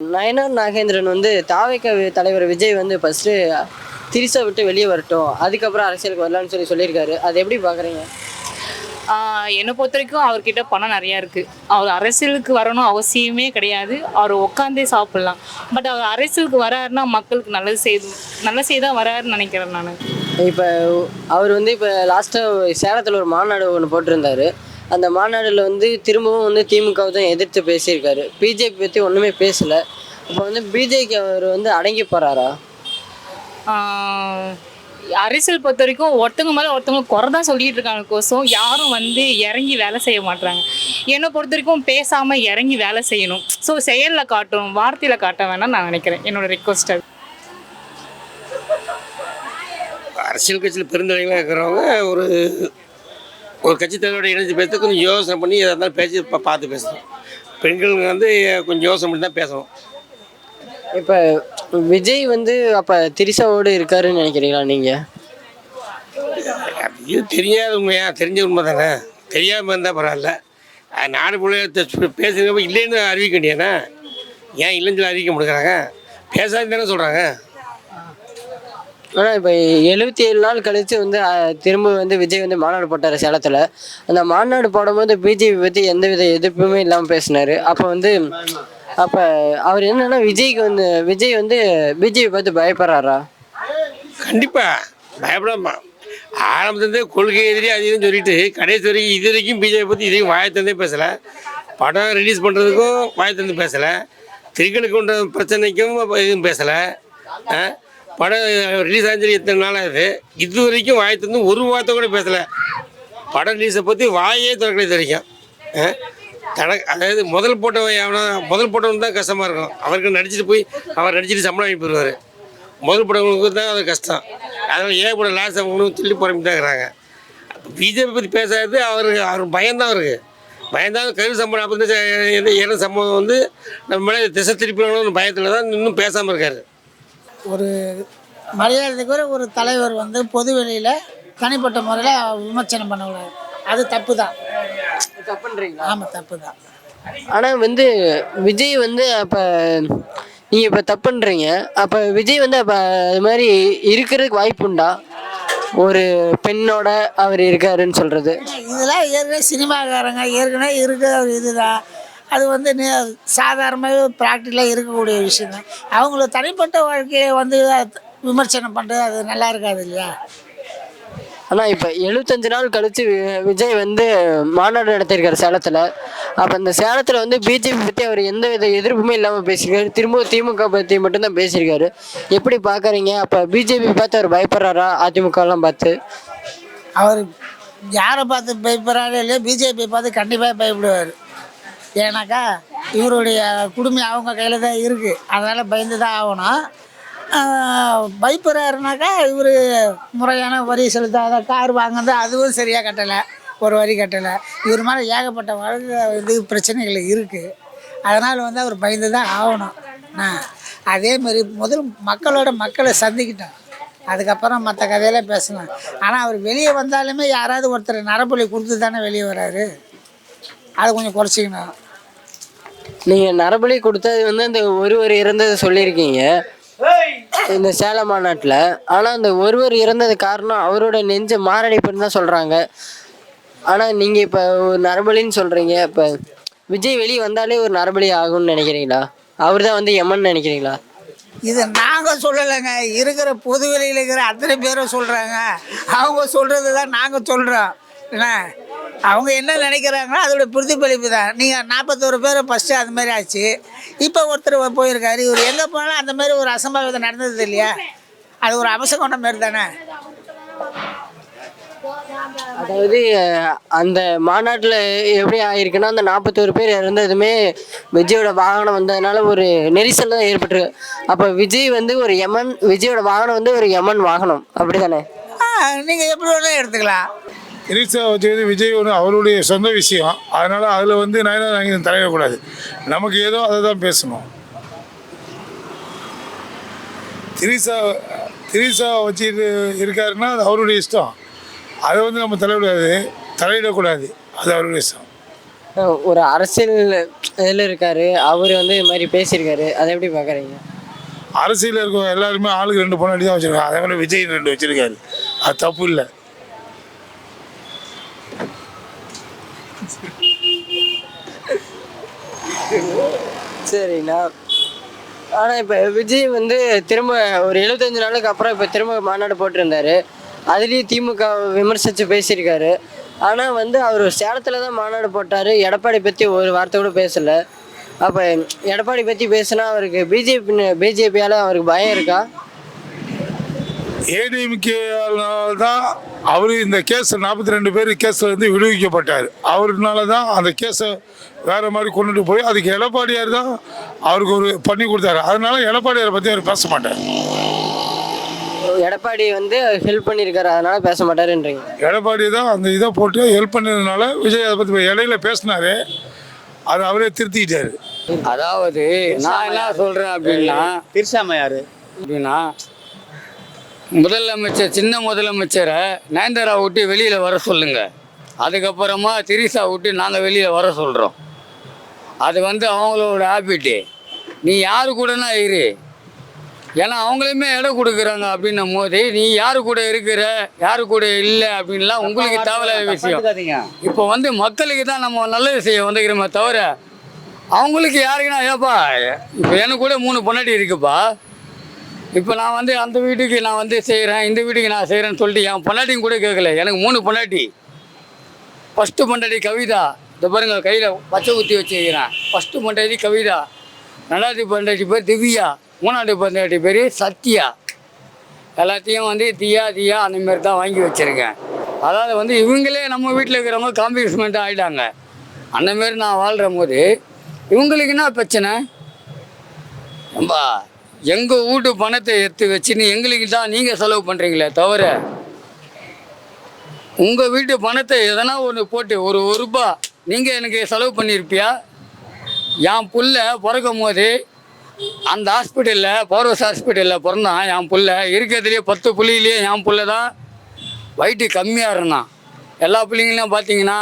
நயனார் நாகேந்திரன் வந்து தாவேக தலைவர் விஜய் வந்து ஃபர்ஸ்ட்டு திரிசா விட்டு வெளியே வரட்டும். அதுக்கப்புறம் அரசியலுக்கு வரலான்னு சொல்லியிருக்காரு. அதை எப்படி பார்க்குறீங்க? என்னை பொறுத்த வரைக்கும் அவர்கிட்ட பணம் நிறையா இருக்குது. அவர் அரசியலுக்கு வரணும் அவசியமே கிடையாது. அவர் உட்காந்தே சாப்பிட்லாம். பட் அவர் அரசியலுக்கு வராருன்னா மக்களுக்கு நல்லது செய்தான் வராருன்னு நினைக்கிறேன் நான். இப்போ அவர் வந்து இப்போ லாஸ்ட்டாக சேலத்தில் ஒரு மாநாடு ஒன்று போட்டிருந்தாரு. அந்த மாநாடில் வந்து திரும்பவும் வந்து திமுகவை தான் எதிர்த்து பேசியிருக்காரு. பிஜேபி பற்றி ஒன்றுமே பேசலை. இப்போ வந்து பிஜேபி அவர் வந்து அடங்கி போகிறாரா? அரசியல் பொறுத்த வரைக்கும் ஒருத்தவங்க மேலே ஒருத்தவங்க குறை தான் சொல்லிட்டு இருக்காங்க கோசம் யாரும் வந்து இறங்கி வேலை செய்ய மாட்டாங்க. என்னை பொறுத்த வரைக்கும் பேசாமல் இறங்கி வேலை செய்யணும். ஸோ செயலில் காட்டணும், வார்த்தையில் காட்ட வேணாம்னு நான் நினைக்கிறேன். என்னோட ரிக்வஸ்ட் அது. அரசியல் கட்சியில் பெருந்தலைகளாக இருக்கிறவங்க ஒரு ஒரு கட்சி தலைவரோட இணைஞ்சு பேச கொஞ்சம் யோசனை பண்ணி எதாக இருந்தாலும் பேசி பார்த்து பேசணும். பெண்களுக்கு வந்து கொஞ்சம் யோசனை பண்ணி தான் பேசணும். இப்போ விஜய் வந்து அப்போ திரிசாவோடு இருக்காருன்னு நினைக்கிறீங்களா நீங்கள்? இது தெரியாத உண்மையா? தெரிஞ்ச உண்மை தானே. தெரியாமல் இருந்தால் பரவாயில்ல. நாடு பிள்ளை பேசுகிறப்ப இல்லைன்னு அறிவிக்க வேண்டியானே. ஏன் இல்லைன்னு சொல்லி அறிவிக்க முடியுறாங்க? பேசாது தானே சொல்கிறாங்க. ஆனால் இப்போ 77 நாள் கழித்து வந்து திரும்ப வந்து விஜய் வந்து மாநாடு போட்டார் சேலத்தில். அந்த மாநாடு போடும்போது பிஜேபி பற்றி எந்தவித எதிர்ப்புமே இல்லாமல் பேசினார். அப்போ அவர் என்னன்னா விஜய் வந்து பிஜேபி பார்த்து பயப்படுறாரா? கண்டிப்பாக பயப்படாமா. ஆரம்பத்துலேருந்தே கொள்கை எதிரி அது இதுன்னு சொல்லிட்டு கடைசி வரைக்கும் இது வரைக்கும் பிஜேபி பற்றி இதுவரைக்கும் வாயத்திலேருந்தே பேசலை. படம் ரிலீஸ் பண்ணுறதுக்கும் வாயத்திலேருந்து பேசலை. திரிகளுக்கு உண்ட பிரச்சனைக்கும் எதுவும் பேசலை. படம் ரிலீஸ் ஆச்சு எத்தனை நாள் ஆகுது, இது வரைக்கும் வாயத்திலேருந்து ஒரு வார்த்தை கூட பேசலை. படம் ரிலீஸை பற்றி வாயே திறக்கலை இது வரைக்கும். அதாவது முதல் போட்டவன் தான் கஷ்டமாக இருக்கும். அவருக்கு நடிச்சுட்டு சம்பளம் வாங்கி போயிடுவார். முதல் போட்டவங்களுக்கு தான் அது கஷ்டம். அதனால் ஏகப்பட லாஸ் அவங்களும் சொல்லி புறம்பி தான் இருக்கிறாங்க. பிஜேபி பற்றி பேசாதது அவர் பயம்தான். அவருக்கு பயந்தான் கருவு சம்பளம் அப்போ இடம் சம்பவம் வந்து நம்ம மேலே திசை திருப்பினோன்னு பயத்தில் தான் இன்னும் பேசாமல் இருக்கார். ஒரு மரியாதைக்கு ஒரு தலைவர் வந்து பொது வெளியில் தனிப்பட்ட முறையில் விமர்சனம் பண்ணக்கூடாது. அது தப்பு தான். தப்புன்றீங்களா? ஆமாம், தப்பு தான். ஆனால் வந்து விஜய் வந்து அப்போ நீங்கள் இப்போ தப்புன்றீங்க. அப்போ விஜய் வந்து அப்போ அது மாதிரி இருக்கிறதுக்கு வாய்ப்பு உண்டா? ஒரு பெண்ணோட அவர் இருக்காருன்னு சொல்கிறது இதெல்லாம் ஏற்கனவே சினிமாக்காரங்க ஏற்கனவே இருக்கிற ஒரு இதுதான். அது வந்து சாதாரணமாகவே ப்ராக்டிக்கலாக இருக்கக்கூடிய விஷயம் தான். அவங்கள தனிப்பட்ட வாழ்க்கையை வந்து விமர்சனம் பண்ணுறது அது நல்லா இருக்காது இல்லையா? ஆனால் இப்போ 75 நாள் கழித்து விஜய் வந்து மாநாடு நடத்தியிருக்காரு சேலத்தில். அப்போ அந்த சேலத்தில் வந்து பிஜேபி பற்றி அவர் எந்த வித எதிர்ப்புமே இல்லாமல் பேசியிருக்காரு. திரும்ப திமுக பற்றி மட்டும்தான் பேசியிருக்காரு. எப்படி பார்க்குறீங்க? அப்போ பிஜேபி பார்த்து அவர் பயப்படுறாரா? அதிமுகலாம் பார்த்து அவர் யாரை பார்த்து பயப்படுறாரு இல்லையா? பிஜேபி பார்த்து கண்டிப்பாக பயப்படுவார். ஏன்னாக்கா இவருடைய குடும்பம் அவங்க கையில் தான் இருக்குது. அதனால் பயந்து தான் ஆகணும். பயப்படுறாருனாக்கா இவர் முறையான வரி செலுத்தாத கார் வாங்குறது அதுவும் சரியாக கட்டலை, ஒரு வரி கட்டலை. இவர் மேலே ஏகப்பட்ட வழக்கு பிரச்சனைகள் இருக்குது. அதனால் வந்து அவர் பயந்து தான் ஆகணும். அதேமாரி மக்களை சந்திக்கிட்டோம், அதுக்கப்புறம் மற்ற கதையெல்லாம் பேசலாம். ஆனால் அவர் வெளியே வந்தாலுமே யாராவது ஒருத்தர் நரபலி கொடுத்து தானே வெளியே வர்றாரு. அதை கொஞ்சம் குறைச்சிக்கணும். நீங்கள் நரபலி கொடுத்தது வந்து அந்த ஒருவர் இறந்ததை சொல்லியிருக்கீங்க இந்த சேலம் மாநாட்டில். ஆனால் அந்த ஒருவர் இறந்தது காரணம் அவரோட நெஞ்ச மாரடைப்புன்னு தான் சொல்கிறாங்க. ஆனால் நீங்கள் இப்போ ஒரு நரபலின்னு சொல்கிறீங்க. இப்போ விஜய் வெளியே வந்தாலே ஒரு நரபலி ஆகும்னு நினைக்கிறீங்களா? அவர் தான் வந்து எமன்னு நினைக்கிறீங்களா? இது நாங்கள் சொல்லலைங்க, இருக்கிற பொது வெளியில் இருக்கிற அத்தனை பேரும் சொல்கிறாங்க. அவங்க சொல்கிறது தான் நாங்கள் சொல்கிறோம். என்ன அவங்க என்ன நினைக்கிறாங்கன்னா அதோட பிரதிபலிப்பு தான். நீங்கள் 41 பேர் ஃபஸ்ட்டு அது மாதிரி ஆச்சு. இப்போ ஒருத்தர் போயிருக்காரு. இவர் எங்கே போனாலும் அந்த மாதிரி ஒரு அசம்பாவிதம் நடந்தது இல்லையா? அது ஒரு அவசரம் மாரி தானே. அதாவது அந்த மாநாட்டில் எப்படி ஆயிருக்குன்னா அந்த 41 பேர் இறந்ததுமே விஜயோட வாகனம் வந்ததுனால ஒரு நெரிசல் தான் ஏற்பட்டுருக்கு. அப்போ விஜய் வந்து ஒரு எமன், விஜயோட வாகனம் வந்து ஒரு எமன் வாகனம், அப்படி தானே? நீங்கள் எப்படி வேணாலும் எடுத்துக்கலாம். திரிசா வச்சது விஜய் ஒன்று அவருடைய சொந்த விஷயம். அதனால் அதில் வந்து நயனார் நாகேந்திரன் தலையிடக்கூடாது. நமக்கு ஏதோ அதை தான் பேசணும். திரிசா வச்சுட்டு இருக்காருன்னா அது அவருடைய இஷ்டம். அதை வந்து நம்ம தலையிடக்கூடாது. அது அவருடைய இஷ்டம். ஒரு அரசியல் இதில் இருக்காரு, அவர் வந்து இது மாதிரி பேசியிருக்காரு, அதை எப்படி பார்க்குறீங்க? அரசியலில் இருக்க எல்லாருமே ஆளுக்கு 2 பொண்ணாடி தான் வச்சுருக்காங்க. அதே மாதிரி விஜய் 2 வச்சுருக்காரு. அது தப்பு இல்லை. சரிண்ணா. ஆனால் இப்போ விஜய் வந்து திரும்ப ஒரு 75 நாளுக்கு அப்புறம் இப்போ திரும்ப மாநாடு போட்டிருந்தாரு. அதுலேயும் திமுக விமர்சித்து பேசியிருக்காரு. ஆனால் வந்து அவர் சேலத்தில் தான் மாநாடு போட்டார். எடப்பாடி பற்றி ஒரு வார்த்தை கூட பேசலை. அப்போ எடப்பாடி பற்றி பேசுனா அவருக்கு பிஜேபியால் அவருக்கு பயம் இருக்கா? ஏடிஎம்கேனால தான் அவர் இந்த கேஸ் 42 பேர் கேஸில் இருந்து விடுவிக்கப்பட்டார். அவருனால தான் அந்த கேஸை வேறு மாதிரி கொண்டுட்டு போய் அதுக்கு எடப்பாடியார் தான் அவருக்கு ஒரு பண்ணி கொடுத்தாரு. அதனால எடப்பாடியாரை பற்றி அவர் பேச மாட்டார். எடப்பாடி வந்து ஹெல்ப் பண்ணியிருக்காரு, அதனால பேச மாட்டாருன்றீங்க? எடப்பாடி தான் அந்த இதை போட்டு ஹெல்ப் பண்ணதுனால விஜய் அதை பற்றி இடையில பேசினாரு. அதை அவரே திருத்திக்கிட்டாரு. அதாவது நான் என்ன சொல்கிறேன் அப்படின்னா, திருசாமையார் அப்படின்னா முதலமைச்சர் சின்ன முதலமைச்சரை நயன்தாரா விட்டு வெளியில் வர சொல்லுங்க. அதுக்கப்புறமா திரிசா விட்டு நாங்கள் வெளியில் வர சொல்கிறோம். அது வந்து அவங்களோட ஹேபிட்டு. நீ யாரு கூடனா இரு, ஏன்னா அவங்களுமே இடம் கொடுக்குறாங்க. அப்படின்னும் போது நீ யாரு கூட இருக்கிற யாரு கூட இல்லை அப்படின்லாம் உங்களுக்கு தேவையில்லாத விஷயம். இப்போ வந்து மக்களுக்கு தான் நம்ம நல்லது செய்ய வந்துக்கிறோமே தவிர அவங்களுக்கு யாருக்குன்னா, ஏப்பா இப்போ எனக்கு கூட 3 பொண்டாட்டி இருக்குப்பா. இப்போ நான் வந்து அந்த வீட்டுக்கு நான் வந்து செய்கிறேன், இந்த வீட்டுக்கு நான் செய்கிறேன்னு சொல்லிட்டு என் பொண்டாட்டியும் கூட கேட்கல. எனக்கு 3 பொண்டாட்டி. ஃபஸ்ட்டு பொண்டாட்டி கவிதா, இந்த பாருங்க கையில் பச்சை ஊற்றி வச்சுக்கிறேன். ஃபஸ்ட்டு பொண்டாட்டி கவிதா, 2வது பொண்டாட்டி பேர் திவ்யா, 3வது பொண்டாட்டி பேர் சத்யா. எல்லாத்தையும் வந்து தியா அந்தமாரி தான் வாங்கி வச்சுருக்கேன். அதாவது வந்து இவங்களே நம்ம வீட்டில் இருக்கிறவங்க காம்ப்ளிமெண்ட்டாக ஆகிட்டாங்க. அந்தமாரி நான் வாழ்கிற போது இவங்களுக்கு என்ன பிரச்சனை? ஏம்பா எங்கள் வீட்டு பணத்தை எடுத்து வச்சுன்னு எங்களுக்கு தான் நீங்கள் செலவு பண்ணுறீங்களே தவிர உங்கள் வீட்டு பணத்தை எதனா ஒன்று போட்டு ஒரு ரூபா நீங்கள் எனக்கு செலவு பண்ணியிருப்பியா? என் புள்ள பிறக்கும் போது அந்த ஹாஸ்பிட்டலில் பவர்ஸ் ஹாஸ்பிட்டலில் பிறந்தான். என் புள்ள இருக்கிறதுலேயே 10 புள்ளியிலேயே என் புள்ள தான் வயிட்டு கம்மியாக இருந்தான். எல்லா பிள்ளைங்களும் பார்த்தீங்கன்னா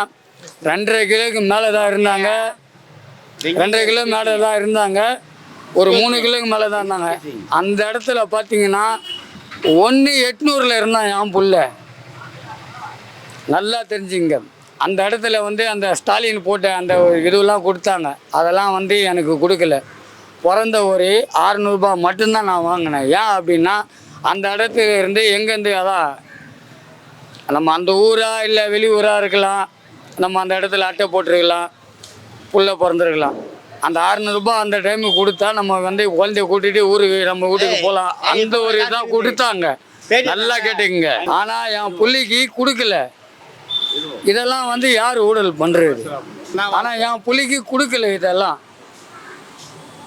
2.5 கிலோக்கு மேலே தான் இருந்தாங்க. 2.5 கிலோ மேலே தான் இருந்தாங்க. ஒரு 3 கிலோக்கு மேலே தான் இருந்தாங்க. அந்த இடத்துல பார்த்தீங்கன்னா 1,800 இருந்தான் என் புள்ள. நல்லா தெரிஞ்சுங்க. அந்த இடத்துல வந்து அந்த ஸ்டாலின் போட்ட அந்த இதுவெல்லாம் கொடுத்தாங்க. அதெல்லாம் வந்து எனக்கு கொடுக்கல. பிறந்த ஒரு 600 ரூபாய் மட்டும்தான் நான் வாங்கினேன். ஏன் அப்படின்னா அந்த இடத்துல இருந்து எங்கேருந்து அதான் நம்ம அந்த ஊராக இல்லை வெளியூராக இருக்கலாம், நம்ம அந்த இடத்துல அட்டை போட்டிருக்கலாம், புள்ள பிறந்திருக்கலாம். அந்த 600 ரூபாய் அந்த டைமுக்கு கொடுத்தா நம்ம வந்து குழந்தைய கூட்டிகிட்டு ஊருக்கு நம்ம வீட்டுக்கு போகலாம். அந்த ஒரு இதான் கொடுத்தாங்க. நல்லா கேட்டுக்குங்க. ஆனால் என் புள்ளிக்கு கொடுக்கல. இதெல்லாம் வந்து யார் ஊழல் பண்ணுறது? ஆனால் என் புள்ளிக்கு கொடுக்கல. இதெல்லாம்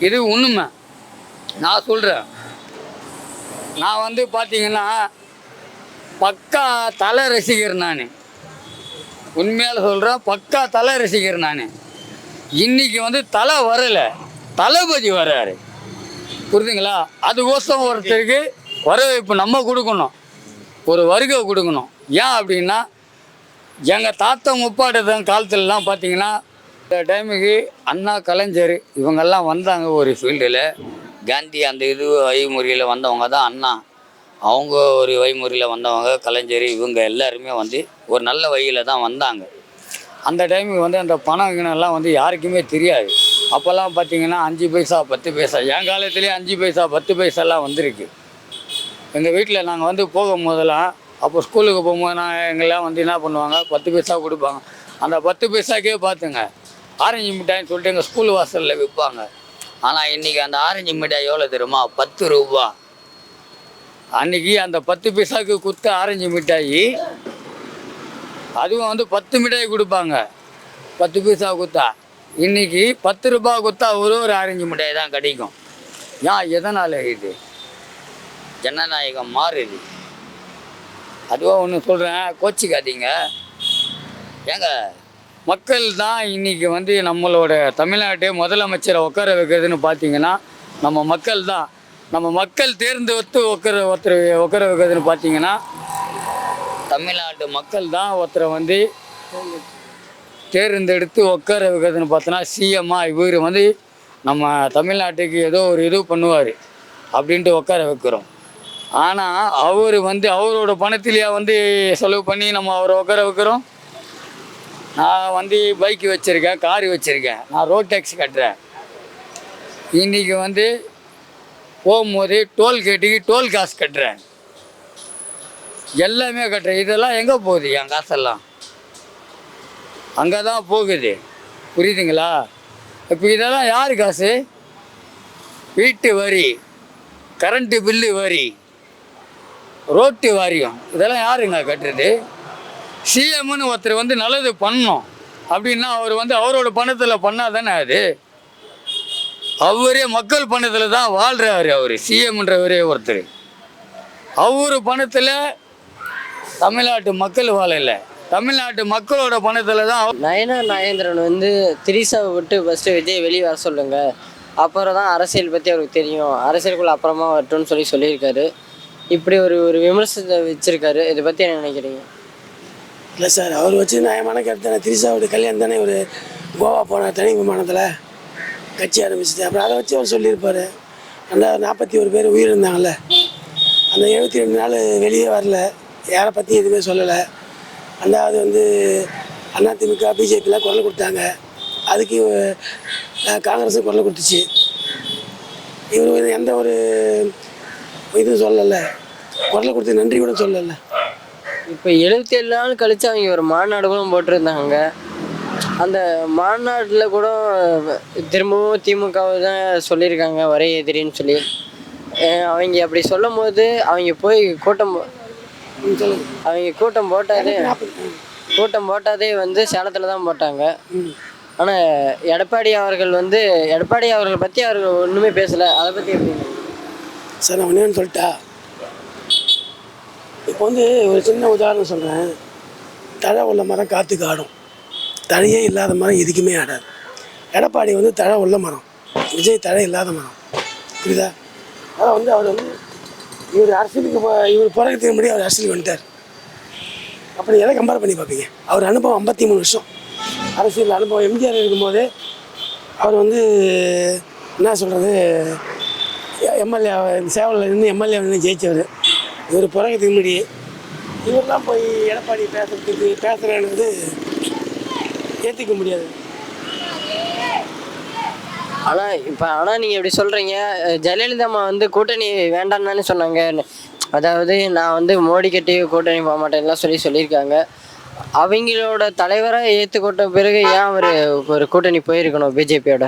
இது உண்மை. நான் சொல்கிறேன். நான் வந்து பார்த்தீங்கன்னா பக்கா தலை ரசிகர். நான் உண்மையால் சொல்கிறேன், பக்கா தலை ரசிகர். நான் இன்றைக்கி வந்து தலை வரலை, தளபதி வர்றாரு. புரியுதுங்களா? அதுக்கோசம் ஒருத்தருக்கு வரவேற்பு நம்ம கொடுக்கணும், ஒரு வருகை கொடுக்கணும். ஏன் அப்படின்னா எங்கள் தாத்தா முப்பாட்ட காலத்துலலாம் பார்த்தீங்கன்னா இந்த டைமுக்கு அண்ணா கலைஞர் இவங்கெல்லாம் வந்தாங்க ஒரு ஃபீல்டில். காந்தி அந்த இது வழிமுறையில் வந்தவங்க தான் அண்ணா. அவங்க ஒரு வழிமுறையில் வந்தவங்க கலைஞர். இவங்க எல்லாருமே வந்து ஒரு நல்ல வழியில் தான் வந்தாங்க. அந்த டைமுக்கு வந்து அந்த பணம் வந்து யாருக்குமே தெரியாது. அப்போல்லாம் பார்த்தீங்கன்னா 5 பைசா 10 பைசா, என் காலத்துலேயே 5 பைசா 10 பைசாலாம் வந்திருக்கு. எங்கள் வீட்டில் நாங்கள் வந்து போகும்போதெல்லாம் அப்போ ஸ்கூலுக்கு போகும்போது எங்கெல்லாம் வந்து என்ன பண்ணுவாங்க, 10 பைசா கொடுப்பாங்க. அந்த 10 பைசாக்கே பார்த்துங்க ஆரஞ்சு மிட்டாய்ன்னு சொல்லிட்டு எங்கள் ஸ்கூல் வாசலில் விற்பாங்க. ஆனால் இன்றைக்கி அந்த ஆரஞ்சு மிட்டாய் எவ்வளோ தெரியுமா? 10 ரூபா. அன்றைக்கி அந்த 10 பைசாவுக்கு கொடுத்த ஆரஞ்சு மிட்டாய், அதுவும் வந்து 10 மிட்டாய் கொடுப்பாங்க 10 பைசா கொடுத்தா. இன்றைக்கி 10 ரூபா கொடுத்தா ஒரு ஆரஞ்சு மிட்டாய் தான் கிடைக்கும். ஏன் எதனால் இது ஜனநாயகம் மாறுது? அதுவாக ஒன்று சொல்கிறேன், கோச்சிக்காதீங்க. ஏங்க மக்கள் தான் இன்றைக்கி வந்து நம்மளோட தமிழ்நாட்டை முதலமைச்சரை உட்கார வைக்கிறதுன்னு பார்த்தீங்கன்னா நம்ம மக்கள் தான். நம்ம மக்கள் தேர்ந்தெடுத்து உட்கார வைக்கிறதுன்னு பார்த்தீங்கன்னா தமிழ்நாட்டு மக்கள் தான் ஒருத்தரை வந்து தேர்ந்தெடுத்து உட்கார வைக்கிறதுன்னு பார்த்தோன்னா சிஎம்மா இவர் வந்து நம்ம தமிழ்நாட்டுக்கு ஏதோ ஒரு இது பண்ணுவார் அப்படின்ட்டு உட்கார வைக்கிறோம். ஆனால் அவர் வந்து அவரோட பணத்திலேயே வந்து செலவு பண்ணி நம்ம அவரை உட்கார வைக்கிறோம். நான் வந்து பைக்கு வச்சுருக்கேன், காரு வச்சுருக்கேன், நான் ரோட் டேக்ஸ் கட்டுறேன். இன்றைக்கி வந்து போகும்போது டோல்கேட்டுக்கு டோல் காசு கட்டுறேன், எல்லாமே கட்டுறேன். இதெல்லாம் எங்கே போகுது? என் காசெல்லாம் அங்கே தான் போகுது. புரியுதுங்களா? இப்போ இதெல்லாம் யார் காசு? வீட்டு வரி, கரண்ட்டு பில்லு வரி, ரோட்டு வாரியம், இதெல்லாம் யாருங்க கட்டுறது? சிஎம்னு ஒருத்தர் வந்து நல்லது பண்ணணும் அப்படின்னா அவர் வந்து அவரோட பணத்தில் பண்ணால் தானே அது. அவரே மக்கள் பணத்தில் தான் வாழ்கிறாரு. அவர் சிஎம்ன்றவரே ஒருத்தர். அவர் பணத்தில் தமிழ்நாட்டு மக்கள் வாழலை, தமிழ்நாட்டு மக்களோட பணத்தில் தான். நயனா நாகேந்திரன் வந்து திரிசாவை விட்டு ஃபஸ்ட்டு விஜய் வெளியே வர சொல்லுங்க, அப்புறம் தான் அரசியல் பற்றி அவருக்கு தெரியும், அரசியலுக்குள்ள அப்புறமா வரட்டும்னு சொல்லியிருக்காரு. இப்படி ஒரு ஒரு விமர்சனத்தை வச்சுருக்காரு. இதை பற்றி என்ன நினைக்கிறீங்க? இல்லை சார், அவர் வச்சு நியாயமான கருத்து தானே. திரிசாவுடைய கல்யாணம் தானே ஒரு கோவா போனார் தனி விமானத்தில் கட்சி ஆரம்பிச்சுட்டு. அப்புறம் அதை வச்சு அவர் சொல்லியிருப்பார். அந்த 41 பேர் உயிரிழந்தாங்கல்ல, அந்த 72 நாள் வெளியே வரல, யாரை பற்றி எதுவுமே சொல்லலை. அது வந்து அதிமுக பிஜேபிலாம் குரல் கொடுத்தாங்க, அதுக்கு காங்கிரஸும் குரல் கொடுத்துச்சு. இவர் எந்த ஒரு இதுவும் சொல்லலை, குரல் கொடுத்து நன்றி கூட சொல்லலை. இப்போ 77 நாள் கழித்து அவங்க ஒரு மாநாடு கூட போட்டிருந்தாங்க. அந்த மாநாட்டில் கூட திரும்பவும் திமுகவை தான் சொல்லியிருக்காங்க ஒரே எதிரின்னு சொல்லி. அவங்க அப்படி சொல்லும் போது அவங்க போய் கூட்டம் போட்டாதே வந்து சேலத்தில் தான் போட்டாங்க. ஆனால் எடப்பாடி அவர்கள் பற்றி அவர் ஒன்றுமே பேசலை. அதை பற்றி எப்படி சார்? நான் ஒன்று சொல்லிட்டா, இப்போ வந்து ஒரு சின்ன உதாரணம் சொல்கிறேன். தழை உள்ள மரம் காற்றுக்கு ஆடும், தழையே இல்லாத மரம் எதுக்குமே ஆடாது. எடப்பாடி வந்து தழை உள்ள மரம், விஜய் தழை இல்லாத மரம். புரியுதா? அதான் வந்து அவர் வந்து இவர் அரசியலுக்கு இவர் போராட்டத்துக்கு முன்னாடி அவர் அரசியலுக்கு வந்துட்டார். அப்படி எதை கம்பேர் பண்ணி பார்ப்பீங்க? அவர் அனுபவம் 53 வருஷம் அரசியல் அனுபவம். எம்ஜிஆர் இருக்கும்போது அவர் வந்து என்ன சொல்கிறது, எம்எல்ஏ சேவலில் இருந்து எம்எல்ஏ வந்து ஜெயித்தவர். இவர் போராட்டத்துக்கு முன்னாடி இவரெல்லாம் போய் எடப்பாடி பேசுகிறேன்னு ஏற்றுக்க முடியாது. ஆனால் நீங்கள் எப்படி சொல்கிறீங்க? ஜெயலலிதா அம்மா வந்து கூட்டணி வேண்டான்னு சொன்னாங்க. அதாவது நான் வந்து மோடி கட்டி கூட்டணி போக மாட்டேன்லாம் சொல்லியிருக்காங்க. அவங்களோட தலைவராக ஏற்றுக்கொண்ட பிறகு ஏன் அவர் ஒரு கூட்டணி போயிருக்கணும் பிஜேபியோட?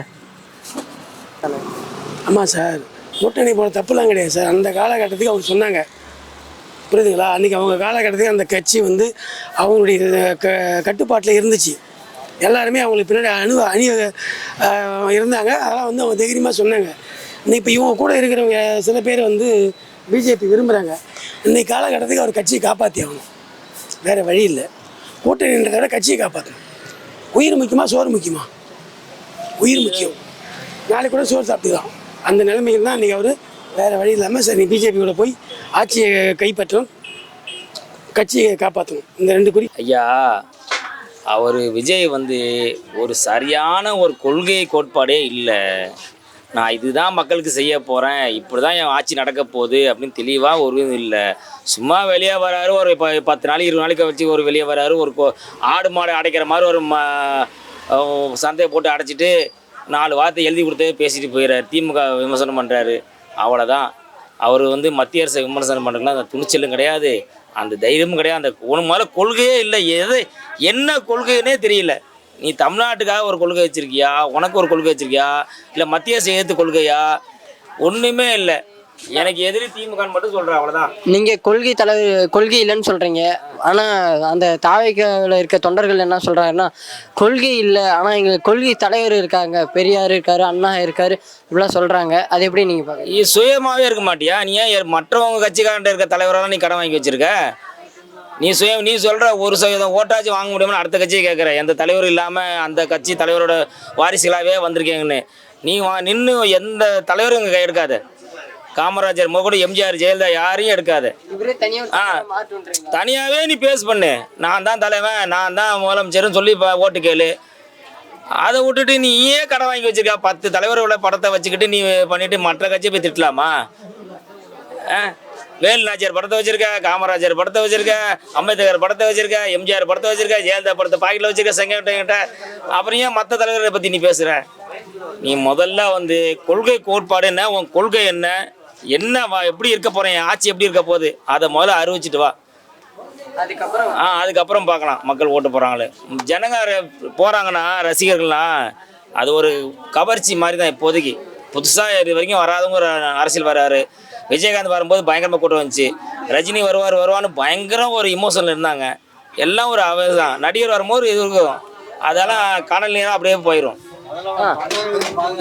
ஆமாம் சார், கூட்டணி போட தப்புலாம் கிடையாது சார். அந்த காலகட்டத்துக்கு அவங்க சொன்னாங்க, புரியுதுங்களா? அன்றைக்கி அவங்க காலகட்டத்துக்கு அந்த கட்சி வந்து அவங்களுடைய கட்டுப்பாட்டில் இருந்துச்சு. எல்லாருமே அவங்களுக்கு பின்னாடி அணி இருந்தாங்க. அதெல்லாம் வந்து அவங்க தைரியமாக சொன்னாங்க. இப்போ இவங்க கூட இருக்கிறவங்க சில பேர் வந்து பிஜேபி விரும்புகிறாங்க. இன்றைக்கி காலகட்டத்துக்கு அவர் கட்சியை காப்பாற்றி ஆகணும், வேறு வழி இல்லை. கூட்டணின்றதை விட கட்சியை காப்பாற்றணும். உயிர் முக்கியமாக சோறு முக்கியமா? உயிர் முக்கியம். நாளைக்கு கூட சோறு சாப்பிட்டுக்கலாம். அந்த நிலைமையில் தான் இன்றைக்கி அவர் வேறு வழி இல்லாமல் சரி பிஜேபியோட போய் ஆட்சியை கைப்பற்றணும், கட்சியை காப்பாற்றணும். இந்த 2 குறி. ஐயா, அவர் விஜய் வந்து ஒரு சரியான ஒரு கொள்கை கோட்பாடே இல்லை. நான் இதுதான் மக்களுக்கு செய்ய போகிறேன், இப்படி தான் என் ஆட்சி நடக்க போகுது அப்படின்னு தெளிவாக ஒரு இல்லை. சும்மா வெளியே வராரு, ஒரு 10 நாளைக்கு 20 நாளைக்கு வச்சு ஒரு வெளியே வராரு, ஒரு ஆடு மாடு அடைக்கிற மாதிரி ஒரு சந்தையை போட்டு அடைச்சிட்டு 4 வார்த்தை எழுதி கொடுத்து பேசிட்டு போயிடுறாரு. திமுக விமர்சனம் பண்ணுறாரு, அவ்வளோதான். அவர் வந்து மத்திய அரசை விமர்சனம் பண்ணுறதுலாம் அந்த துணிச்சலும் கிடையாது, அந்த தைரியமும் கிடையாது. அந்த முதல்ல கொள்கையே இல்லை. என்ன கொள்கைன்னே தெரியல. நீ தமிழ்நாட்டுக்காக ஒரு கொள்கை வச்சுருக்கியா, உனக்கு ஒரு கொள்கை வச்சுருக்கியா, இல்லை மத்திய அரசு எதிர்த்து கொள்கையா? ஒன்றுமே இல்லை. எனக்கு எதிரி திமுகன்னு மட்டும் சொல்கிறேன், அவ்வளோதான். நீங்கள் கொள்கை இல்லைன்னு சொல்கிறீங்க. ஆனால் அந்த தாவைக்காவில் இருக்க தொண்டர்கள் என்ன சொல்கிறாங்கன்னா, கொள்கை இல்லை, ஆனால் எங்களுக்கு கொள்கை தலைவர் இருக்காங்க, பெரியார் இருக்காரு, அண்ணா இருக்காரு, இப்படிலாம் சொல்கிறாங்க. அது எப்படி நீங்கள் பார்க்குறீங்க? நீ சுயமாகவே இருக்க மாட்டியா? நீ ஏன் மற்றவங்க கட்சிக்காரன்ட்ட இருக்க தலைவரெல்லாம் நீ கடன் வாங்கி வச்சுருக்க? நீ சொல்கிற 1% ஓட்டாச்சும் வாங்க முடியும்னு அடுத்த கட்சியை கேட்குற. எந்த தலைவரும் இல்லாமல் அந்த கட்சி தலைவரோட வாரிசுகளாகவே வந்திருக்கீங்கன்னு நீ நின்று எந்த தலைவரும் இங்கே எடுக்காத. காமராஜர் கூட எம்ஜிஆர் ஜெயலலிதா யாரையும் எடுக்காத. இவரே தனியா ஆ தனியாகவே நீ பேஸ் பண்ணு, நான் தான் தலைவன், நான் தான் முதலமைச்சர்னு சொல்லி ஓட்டு கேளு. அதை விட்டுட்டு நீயே கடை வாங்கி வச்சிருக்க 10 தலைவரோட படத்தை வச்சுக்கிட்டு நீ பண்ணிட்டு மற்ற கட்சியை போய் திட்டலாமா? வேலு நாச்சியார் படத்தை வச்சிருக்க, காமராஜர் படத்தை வச்சிருக்க, அம்பேத்கர் படத்தை வச்சிருக்க, எம்ஜிஆர் படத்தை வச்சிருக்க, ஜெயலலிதா படத்தை பாக்கெட்டில் வச்சிருக்க, செங்கோட்டையன்கிட்ட. அப்புறம் ஏன் மற்ற தலைவரை பற்றி நீ பேசுகிற? நீ முதல்ல வந்து கொள்கை கோட்பாடு என்ன, உன் கொள்கை என்ன, என்ன எப்படி இருக்க போகிறேன், ஆட்சி எப்படி இருக்க போகுது, அதை முதல்ல அறிவிச்சிட்டு வா. அதுக்கப்புறம் பார்க்கலாம் மக்கள் ஓட்டு போகிறாங்களே. ஜனங்க போகிறாங்கன்னா ரசிகர்கள்லாம் அது ஒரு கவர்ச்சி மாதிரி தான். இப்போதைக்கு புதுசாக இது வரைக்கும் வராதவங்க ஒரு அரசியல் வராரு. விஜயகாந்த் வரும்போது பயங்கரமாக கூட்டம் வந்துச்சு. ரஜினி வருவான்னு பயங்கரம் ஒரு இமோஷனில் இருந்தாங்க. எல்லாம் ஒரு தான். நடிகர் வரும்போது இது இருக்கும், அதெல்லாம் காணல் நேரம் அப்படியே போயிடும்.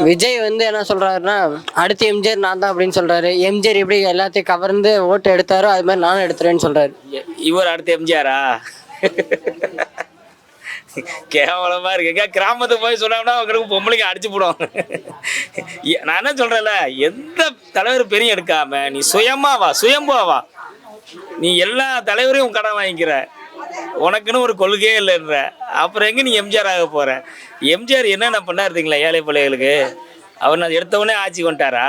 விஜய் வந்து என்ன சொல்றாருன்னா, அடுத்து எம்ஜிஆர் நான் தான் அப்படின்னு சொல்றாரு. எம்ஜிஆர் எப்படி எல்லாத்தையும் கவர்ந்து ஓட்டு எடுத்தாரோ அது மாதிரி நானும் எடுத்துறேன்னு சொல்றாரு. இவர் அடுத்து எம்ஜிஆரா? கேவலமா இருக்கு. கிராமத்துக்கு போய் சொன்னோம்னா அவங்களுக்கு பொம்பளைங்க அடிச்சு போடுவாங்க. நான் என்ன சொல்றேன்ல, எந்த தலைவர் பெரிய எடுக்காம நீ சுயம்பா வா. நீ எல்லா தலைவரையும் கடன் வாங்கிக்கிற, உனக்குன்னு ஒரு கொள்கையே இல்லைன்ற. அப்புறம் எங்கே நீ எம்ஜிஆர் ஆக போகிற? எம்ஜிஆர் என்னென்ன பண்ணாருங்களா ஏழை பிள்ளைகளுக்கு? அவர் நான் எடுத்தவொடனே ஆட்சி கொண்டாரா?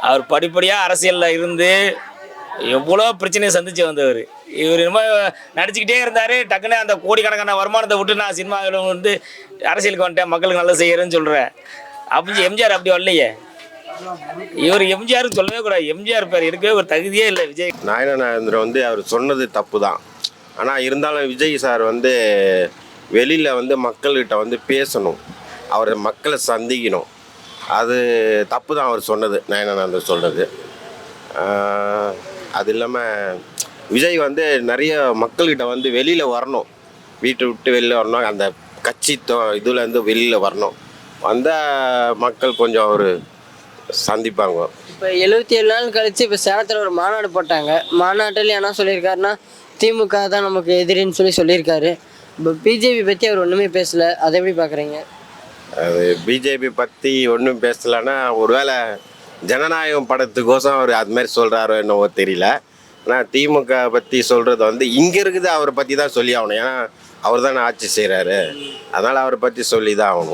அவர் படிப்படியாக அரசியலில் இருந்து எவ்வளோ பிரச்சனையை சந்திச்சு வந்தவர். இவர் என்னமோ நடிச்சுக்கிட்டே இருந்தார். டக்குன்னு அந்த கோடிக்கணக்கான வருமானத்தை விட்டு நான் சினிமாவில் வந்து அரசியலுக்கு வந்துட்டேன், மக்களுக்கு நல்லா செய்யறேன்னு சொல்கிறேன். அப்படி எம்ஜிஆர் அப்படி வரலையே. இவர் எம்ஜிஆர் சொல்லவே கூடாது. எம்ஜிஆர் பேர் இருக்கவே ஒரு தகுதியே இல்லை. விஜய் நாயனார் வந்து அவர் சொன்னது தப்பு தான். ஆனால் இருந்தாலும் விஜய் சார் வந்து வெளியில் வந்து மக்கள்கிட்ட வந்து பேசணும், அவர் மக்களை சந்திக்கணும். அது தப்பு தான் அவர் சொன்னது, நாயனார் சொல்கிறது. அது இல்லாமல் விஜய் வந்து நிறைய மக்கள்கிட்ட வந்து வெளியில் வரணும், வீட்டை விட்டு வெளியில் வரணும், அந்த கட்சி இதுலேருந்து வெளியில் வரணும். வந்தால் மக்கள் கொஞ்சம் அவர் சந்திப்பாங்க. இப்போ 77 நாள் கழிச்சு இப்போ சேலத்தில் ஒரு மாநாடு போட்டாங்க. மாநாட்டில் என்ன சொல்லியிருக்காருன்னா, திமுக தான் நமக்கு எதிரின்னு சொல்லியிருக்காரு. இப்போ பிஜேபி பற்றி அவர் ஒன்றுமே பேசலை. அதை எப்படி பார்க்குறீங்க? அது பிஜேபி பற்றி ஒன்றும் பேசலைன்னா ஒருவேளை ஜனநாயகம் படத்துக்கோசம் அவர் அதுமாரி சொல்கிறாரோ என்னவோ தெரியல. ஆனால் திமுக பற்றி சொல்கிறது வந்து இங்கே இருக்குது, அவரை பற்றி தான் சொல்லி ஆகணும். ஏன்னா அவர் தானே ஆட்சி செய்கிறாரு, அதனால் அவரை பற்றி சொல்லி தான் ஆகணும்.